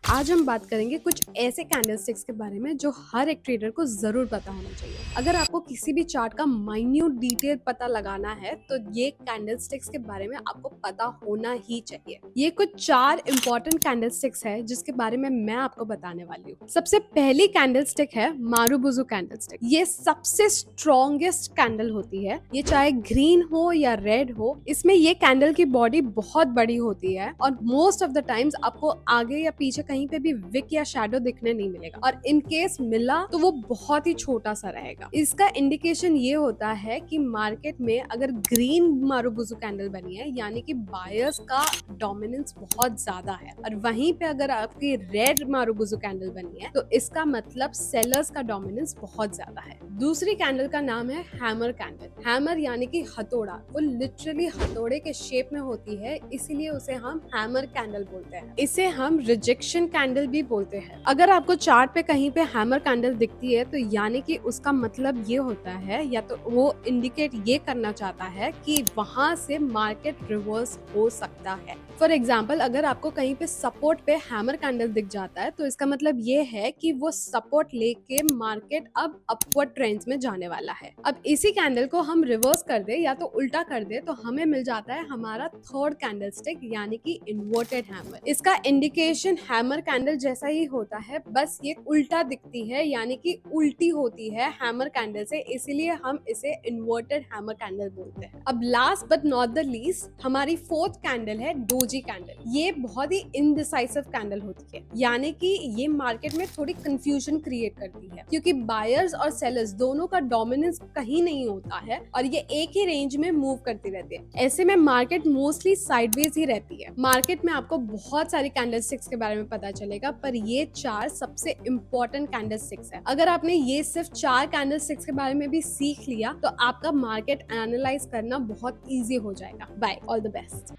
आज हम बात करेंगे कुछ ऐसे कैंडलस्टिक्स के बारे में जो हर एक ट्रेडर को जरूर पता होना चाहिए। अगर आपको किसी भी चार्ट का माइन्यूट डिटेल पता लगाना है तो ये कैंडलस्टिक्स के बारे में आपको पता होना ही चाहिए। ये कुछ 4 इंपॉर्टेंट कैंडलस्टिक्स है जिसके बारे में मैं आपको बताने वाली हूँ। सबसे पहली कैंडलस्टिक है मारुबुजु कैंडलस्टिक। ये सबसे स्ट्रॉन्गेस्ट कैंडल होती है। ये चाहे ग्रीन हो या रेड हो, इसमें ये कैंडल की बॉडी बहुत बड़ी होती है और मोस्ट ऑफ द टाइम्स आपको आगे या पीछे कहीं पे भी विक या शैडो दिखने नहीं मिलेगा, और इन केस मिला तो वो बहुत ही छोटा सा रहेगा। इसका इंडिकेशन ये होता है कि मार्केट में अगर ग्रीन मारुबुजु कैंडल बनी है यानी कि बायर्स का डोमिनेंस बहुत ज्यादा है, और वहीं पे अगर आपकी रेड मारुबुजु कैंडल बनी है तो इसका मतलब सेलर्स का डोमिनेंस बहुत ज्यादा है। दूसरी कैंडल का नाम है हैमर कैंडल। हैमर यानी कि हथौड़ा, वो लिटरली हथौड़े के शेप में होती है, इसीलिए उसे हम हैमर कैंडल बोलते हैं। इसे हम रिजेक्शन कैंडल भी बोलते हैं। अगर आपको चार्ट पे कहीं पे हैमर कैंडल दिखती है तो यानी कि उसका मतलब ये होता है, या तो वो इंडिकेट ये करना चाहता है कि वहां से मार्केट रिवर्स हो सकता है। फॉर एग्जाम्पल, अगर आपको कहीं पे सपोर्ट पे हैमर कैंडल दिख जाता है तो इसका मतलब ये है कि वो सपोर्ट लेके मार्केट अब अपवर्ड ट्रेंड्स में जाने वाला है। अब इसी कैंडल को हम रिवर्स कर दे या तो उल्टा कर दे तो हमें मिल जाता है हमारा थर्ड कैंडलस्टिक यानी कि इन्वर्टेड हैमर। इसका इंडिकेशन हैमर कैंडल जैसा ही होता है, बस ये उल्टा दिखती है यानी कि उल्टी होती है हैमर कैंडल से, इसीलिए हम इसे इन्वर्टेड हैमर कैंडल बोलते हैं। अब last but not the least हमारी फोर्थ कैंडल है डोजी कैंडल। ये बहुत ही इनडिसाइसिव कैंडल होती है, यानी कि ये मार्केट में थोड़ी कंफ्यूजन क्रिएट करती है क्योंकि बायर्स और सेलर्स दोनों का डोमिनेंस कहीं नहीं होता है और ये एक ही रेंज में मूव करती रहती है। ऐसे में मार्केट मोस्टली साइडवेज ही रहती है। मार्केट में आपको बहुत सारी कैंडलस्टिक्स के बारे में पता चलेगा, पर ये 4 सबसे इंपॉर्टेंट कैंडलस्टिक्स है। अगर आपने ये सिर्फ 4 कैंडलस्टिक्स के बारे में भी सीख लिया तो आपका मार्केट एनालाइज करना बहुत ईजी हो जाएगा। Bye, all the best.